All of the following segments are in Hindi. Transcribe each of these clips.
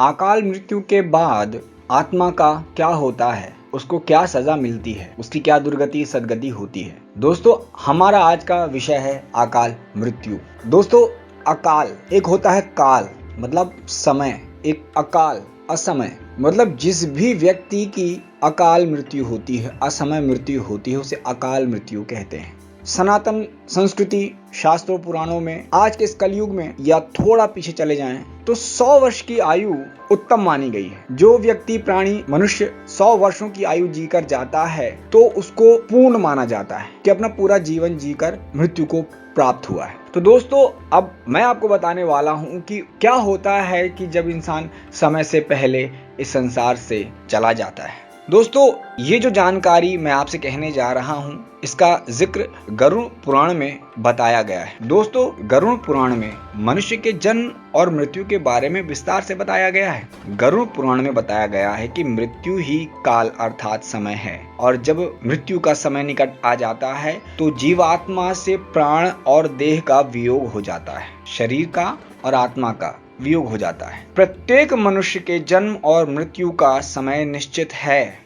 अकाल मृत्यु के बाद आत्मा का क्या होता है, उसको क्या सजा मिलती है, उसकी क्या दुर्गति सदगति होती है। दोस्तों, हमारा आज का विषय है अकाल मृत्यु। दोस्तों, अकाल एक होता है काल मतलब समय, एक अकाल असमय मतलब जिस भी व्यक्ति की अकाल मृत्यु होती है, असमय मृत्यु होती है, उसे अकाल मृत्यु कहते हैं। सनातन संस्कृति शास्त्रों पुराणों में आज के इस कलयुग में या थोड़ा पीछे चले जाएं तो 100 वर्ष की आयु उत्तम मानी गई है। जो व्यक्ति प्राणी मनुष्य 100 वर्षों की आयु जीकर जाता है तो उसको पूर्ण माना जाता है कि अपना पूरा जीवन जीकर मृत्यु को प्राप्त हुआ है। तो दोस्तों, अब मैं आपको बताने वाला हूं कि क्या होता है कि जब इंसान समय से पहले इस संसार से चला जाता है। दोस्तों, ये जो जानकारी मैं आपसे कहने जा रहा हूं, इसका जिक्र गरुड़ पुराण में बताया गया है। दोस्तों, गरुड़ पुराण में मनुष्य के जन्म और मृत्यु के बारे में विस्तार से बताया गया है। गरुड़ पुराण में बताया गया है कि मृत्यु ही काल अर्थात समय है, और जब मृत्यु का समय निकट आ जाता है तो जीवात्मा से प्राण और देह का वियोग हो जाता है, शरीर का और आत्मा का वियोग हो जाता है। प्रत्येक मनुष्य के जन्म और मृत्यु का समय निश्चित है,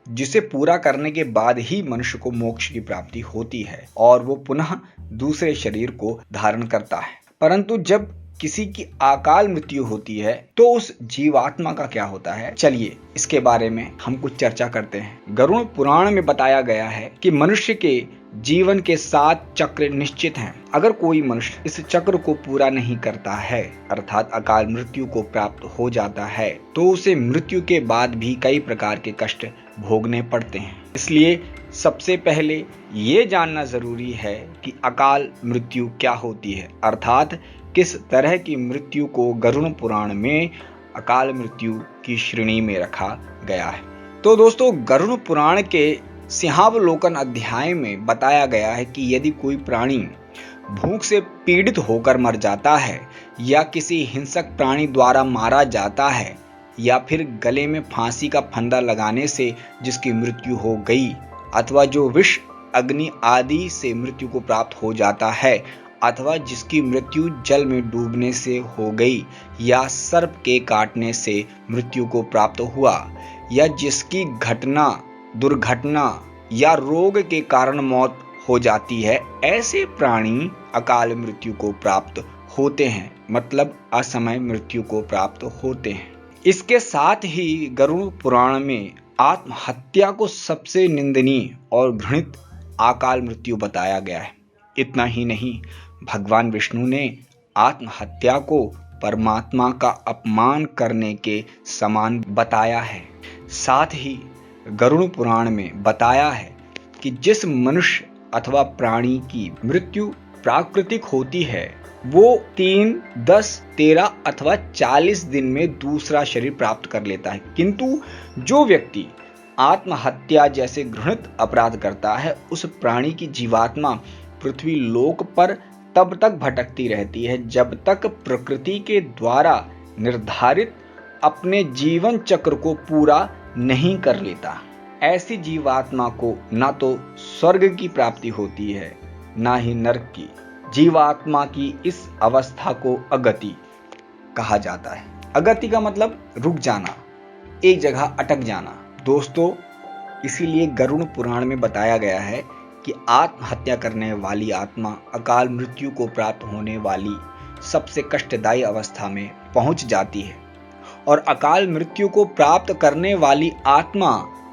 जिसे पूरा करने के बाद ही मनुष्य को मोक्ष की प्राप्ति होती है और वो पुनः दूसरे शरीर को धारण करता है। परंतु जब किसी की अकाल मृत्यु होती है तो उस जीवात्मा का क्या होता है, चलिए इसके बारे में हम कुछ चर्चा करते हैं। गरुड़ पुराण में बताया गया है कि मनुष्य के जीवन के 7 चक्र निश्चित हैं। अगर कोई मनुष्य इस चक्र को पूरा नहीं करता है अर्थात अकाल मृत्यु को प्राप्त हो जाता है तो उसे मृत्यु के बाद भी कई प्रकार के कष्ट भोगने पड़ते हैं। इसलिए सबसे पहले ये जानना जरूरी है कि अकाल मृत्यु क्या होती है, अर्थात किस तरह की मृत्यु को गरुड़ पुराण में अकाल मृत्यु की श्रेणी में रखा गया है। तो दोस्तों, गरुड़ पुराण के सिंहावलोकन अध्याय में बताया गया है कि यदि कोई प्राणी भूख से पीड़ित होकर मर जाता है या किसी हिंसक प्राणी द्वारा मारा जाता है या फिर गले में फांसी का फंदा लगाने से जिसकी मृत्यु हो गई, अथवा जो विष अग्नि आदि से मृत्यु को प्राप्त हो जाता है, अथवा जिसकी मृत्यु जल में डूबने से हो गई या सर्प के काटने से मृत्यु को प्राप्त हुआ, या जिसकी दुर्घटना या रोग के कारण मौत हो जाती है, ऐसे प्राणी अकाल मृत्यु को प्राप्त होते हैं, मतलब असमय मृत्यु को प्राप्त होते हैं। इसके साथ ही गरुड़ पुराण में आत्महत्या को सबसे निंदनीय और घृणित अकाल मृत्यु बताया गया है। इतना ही नहीं, भगवान विष्णु ने आत्महत्या को परमात्मा का अपमान करने के समान बताया है। साथ ही गरुड़ पुराण में बताया है कि जिस मनुष्य अथवा प्राणी की मृत्यु प्राकृतिक होती है वो 3, 10, 13 अथवा 40 दिन में दूसरा शरीर प्राप्त कर लेता है, किंतु जो व्यक्ति आत्महत्या जैसे घृणित अपराध करता है उस प्राणी की जीवात्मा पृथ्वी लोक पर तब तक भटकती रहती है जब तक प्रकृति के द्वारा निर्धारित अपने जीवन चक्र को पूरा नहीं कर लेता। ऐसी जीवात्मा को ना तो स्वर्ग की प्राप्ति होती है ना ही नरक की। जीवात्मा की इस अवस्था को अगति कहा जाता है। अगति का मतलब रुक जाना, एक जगह अटक जाना। दोस्तों, इसीलिए गरुड़ पुराण में बताया गया है कि आत्महत्या करने वाली आत्मा अकाल मृत्यु को प्राप्त होने वाली सबसे कष्टदायी अवस्था में पहुंच जाती है, और अकाल मृत्यु को प्राप्त करने वाली आत्मा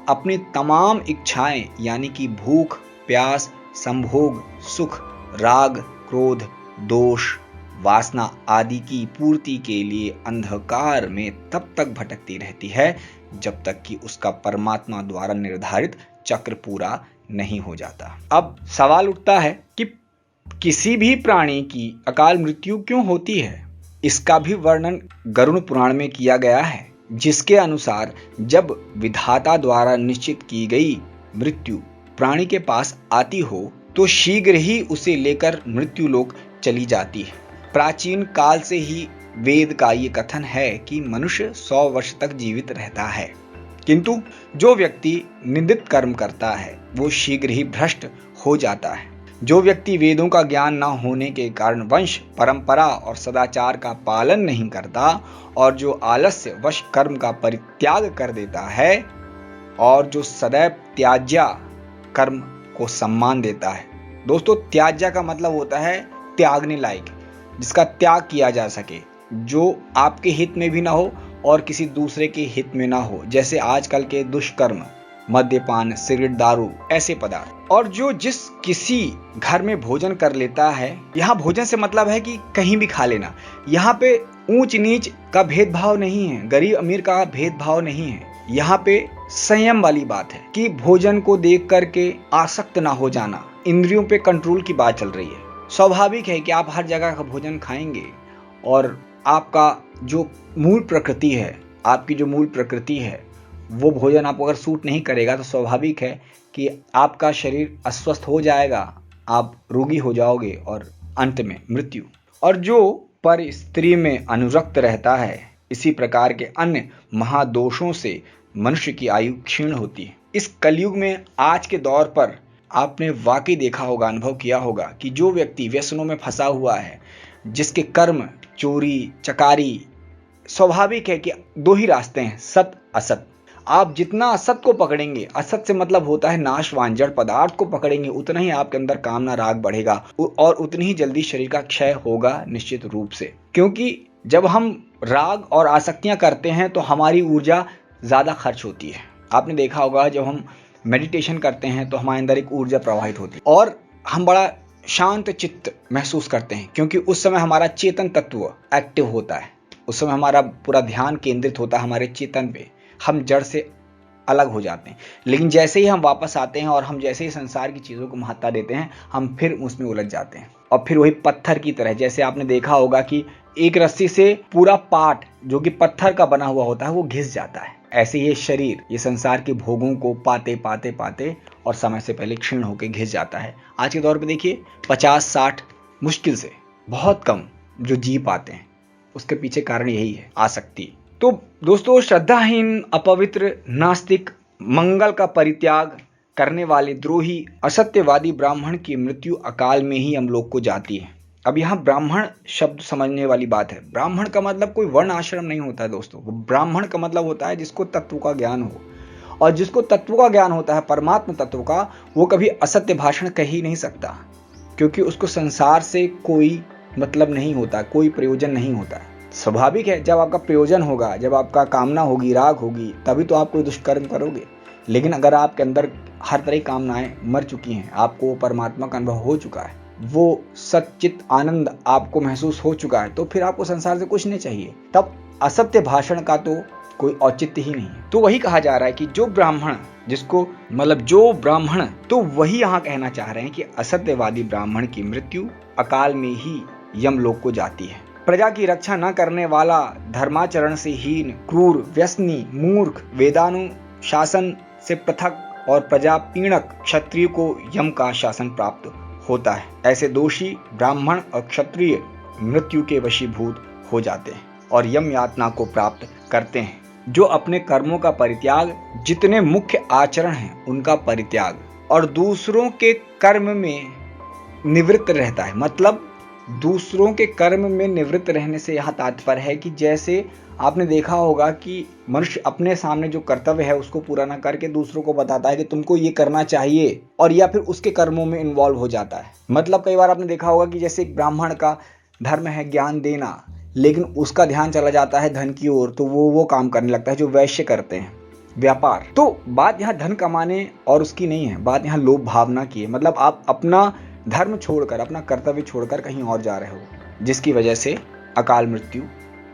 अपनी तमाम इच्छाएं यानी कि भूख, प्यास, संभोग, सुख, राग, क्रोध, दोष, वासना आदि की पूर्ति के लिए अंधकार में तब तक भटकती रहती है जब तक कि उसका परमात्मा द्वारा निर्धारित चक्र पूरा नहीं हो जाता। अब सवाल उठता है कि किसी भी प्राणी की अकाल मृत्यु क्यों होती है। इसका भी वर्णन गरुड़ पुराण में किया गया है, जिसके अनुसार जब विधाता द्वारा निश्चित की गई मृत्यु प्राणी के पास आती हो तो शीघ्र ही उसे लेकर मृत्यु लोक चली जाती है। प्राचीन काल से ही वेद का ये कथन है कि मनुष्य 100 वर्ष तक जीवित रहता है, किंतु जो व्यक्ति निंदित कर्म करता है वो शीघ्र ही भ्रष्ट हो जाता है। जो व्यक्ति वेदों का ज्ञान न होने के कारण वंश परंपरा और सदाचार का पालन नहीं करता और जो आलस्य वश कर्म का परित्याग कर देता है और जो सदैव त्याज्या कर्म को सम्मान देता है। दोस्तों, त्याज्या का मतलब होता है त्यागने लायक, जिसका त्याग किया जा सके, जो आपके हित में भी ना हो और किसी दूसरे के हित में ना हो, जैसे आजकल के दुष्कर्म, मद्यपान, सिगरेट, दारू, ऐसे पदार्थ। और जो जिस किसी घर में भोजन कर लेता है, यहाँ भोजन से मतलब है कि कहीं भी खा लेना, यहाँ पे ऊंच नीच का भेदभाव नहीं है, गरीब अमीर का भेदभाव नहीं है, यहाँ पे संयम वाली बात है कि भोजन को देख करके आसक्त ना हो जाना, इंद्रियों पे कंट्रोल की बात चल रही है। स्वाभाविक है कि आप हर जगह का भोजन खाएंगे और आपका जो मूल प्रकृति है, आपकी जो मूल प्रकृति है, वो भोजन आपको अगर सूट नहीं करेगा तो स्वाभाविक है कि आपका शरीर अस्वस्थ हो जाएगा, आप रोगी हो जाओगे और अंत में मृत्यु। और जो पर स्त्री में अनुरक्त रहता है, इसी प्रकार के अन्य महादोषों से मनुष्य की आयु क्षीण होती है। इस कलयुग में आज के दौर पर आपने वाकई देखा होगा, अनुभव किया होगा कि जो व्यक्ति व्यसनों में फंसा हुआ है, जिसके कर्म चोरी चकारी, स्वाभाविक है कि दो ही रास्ते हैं, सत असत। आप जितना असत को पकड़ेंगे, असत से मतलब होता है नाशवान जड़ पदार्थ को पकड़ेंगे, उतना ही आपके अंदर कामना राग बढ़ेगा और उतनी ही जल्दी शरीर का क्षय होगा निश्चित रूप से। क्योंकि जब हम राग और आसक्तियां करते हैं तो हमारी ऊर्जा ज्यादा खर्च होती है। आपने देखा होगा जब हम मेडिटेशन करते हैं तो हमारे अंदर एक ऊर्जा प्रवाहित होती है और हम बड़ा शांत चित्त महसूस करते हैं, क्योंकि उस समय हमारा चेतन तत्व एक्टिव होता है, उस समय हमारा पूरा ध्यान केंद्रित होता है हमारे चेतन पे, हम जड़ से अलग हो जाते हैं। लेकिन जैसे ही हम वापस आते हैं और हम जैसे ही संसार की चीज़ों को महत्ता देते हैं, हम फिर उसमें उलझ जाते हैं और फिर वही पत्थर की तरह, जैसे आपने देखा होगा कि एक रस्सी से पूरा पाट जो कि पत्थर का बना हुआ होता है वो घिस जाता है। ऐसे ही ये शरीर, ये संसार के भोगों को पाते पाते पाते और समय से पहले क्षीण होकर घिस जाता है। आज के दौर पे देखिए 50-60 मुश्किल से, बहुत कम जो जी पाते हैं, उसके पीछे कारण यही है, आसक्ति। तो दोस्तों, श्रद्धाहीन, अपवित्र, नास्तिक, मंगल का परित्याग करने वाले द्रोही, असत्यवादी ब्राह्मण की मृत्यु अकाल में ही हम लोग को जाती है। अब यहाँ ब्राह्मण शब्द समझने वाली बात है। ब्राह्मण का मतलब कोई वर्ण आश्रम नहीं होता है दोस्तों। ब्राह्मण का मतलब होता है जिसको तत्व का ज्ञान हो, और जिसको तत्व का ज्ञान होता है, परमात्मा तत्व का, वो कभी असत्य भाषण कह ही नहीं सकता, क्योंकि उसको संसार से कोई मतलब नहीं होता, कोई प्रयोजन नहीं होता। स्वाभाविक है, जब आपका प्रयोजन होगा, जब आपका कामना होगी, राग होगी, तभी तो आप कोई दुष्कर्म करोगे। लेकिन अगर आपके अंदर हर तरह की कामनाएं मर चुकी हैं, आपको परमात्मा का अनुभव हो चुका है, वो सच्चित आनंद आपको महसूस हो चुका है, तो फिर आपको संसार से कुछ नहीं चाहिए। तब असत्य भाषण का तो कोई औचित्य ही नहीं है। तो वही कहा जा रहा है कि जो ब्राह्मण, जिसको मतलब जो ब्राह्मण, तो वही यहाँ कहना चाह रहे हैं कि असत्यवादी ब्राह्मण की मृत्यु अकाल में ही यमलोक को जाती है। प्रजा की रक्षा न करने वाला, धर्माचरण से हीन, क्रूर, व्यसनी, मूर्ख, वेदानुशासन से पृथक और प्रजा पीड़क क्षत्रिय को यम का शासन प्राप्त होता है। ऐसे दोषी ब्राह्मण और क्षत्रिय मृत्यु के वशीभूत हो जाते हैं और यम यातना को प्राप्त करते हैं। जो अपने कर्मों का परित्याग, जितने मुख्य आचरण हैं उनका परित्याग, और दूसरों के कर्म में निवृत्त रहता है। मतलब दूसरों के कर्म में निवृत्त रहने से यह तात्पर्य है कि जैसे आपने देखा होगा कि मनुष्य अपने सामने जो कर्तव्य है उसको पूरा ना करके दूसरों को बताता है कि तुमको ये करना चाहिए, और या फिर उसके कर्मों में इन्वॉल्व हो जाता है। मतलब कई बार आपने देखा होगा कि जैसे एक ब्राह्मण का धर्म है ज्ञान देना, लेकिन उसका ध्यान चला जाता है धन की ओर, तो वो काम करने लगता है जो वैश्य करते हैं, व्यापार। तो बात यहाँ धन कमाने और उसकी नहीं है, बात यहाँ लोभ भावना की है। मतलब आप अपना धर्म छोड़कर, अपना कर्तव्य छोड़कर कहीं और जा रहे हो, जिसकी वजह से अकाल मृत्यु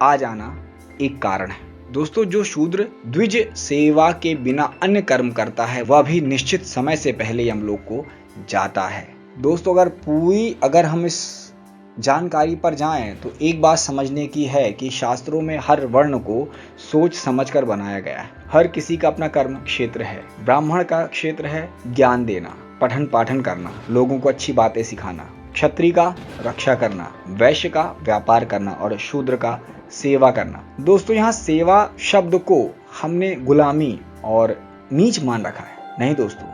आ जाना एक कारण है। दोस्तों, जो शूद्र द्विज सेवा के बिना अन्य कर्म करता है वह भी निश्चित समय से पहले यमलोक को जाता है। दोस्तों, अगर हम इस जानकारी पर जाएं तो एक बात समझने की है कि शास्त्रों में हर वर्ण को सोच समझकर बनाया गया है। हर किसी का अपना कर्म क्षेत्र है। ब्राह्मण का क्षेत्र है ज्ञान देना, पठन पाठन करना, लोगों को अच्छी बातें सिखाना। क्षत्रिय का रक्षा करना, वैश्य का व्यापार करना और शूद्र का सेवा करना। दोस्तों, यहाँ सेवा शब्द को हमने गुलामी और नीच मान रखा है। नहीं दोस्तों,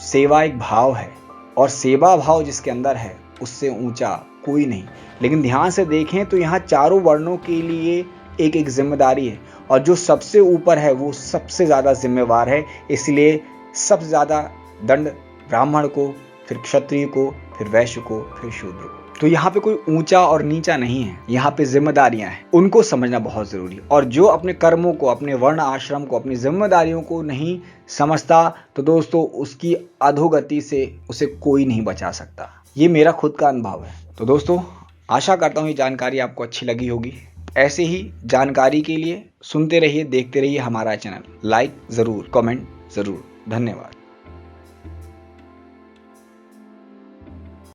सेवा एक भाव है, और सेवा भाव जिसके अंदर है उससे ऊंचा कोई नहीं। लेकिन ध्यान से देखें तो यहाँ चारों वर्णों के लिए एक एक जिम्मेदारी है, और जो सबसे ऊपर है वो सबसे ज्यादा जिम्मेवार है। इसलिए सबसे ज्यादा दंड ब्राह्मण को, फिर क्षत्रिय को, फिर वैश्य को, फिर शूद्र को। तो यहाँ पे कोई ऊंचा और नीचा नहीं है, यहाँ पे जिम्मेदारियां हैं, उनको समझना बहुत जरूरी है। और जो अपने कर्मों को, अपने वर्ण आश्रम को, अपनी जिम्मेदारियों को नहीं समझता तो दोस्तों उसकी अधोगति से उसे कोई नहीं बचा सकता। ये मेरा खुद का अनुभव है। तो दोस्तों आशा करता हूँ ये जानकारी आपको अच्छी लगी होगी। ऐसे ही जानकारी के लिए सुनते रहिए, देखते रहिए हमारा चैनल। लाइक जरूर, कमेंट जरूर। धन्यवाद।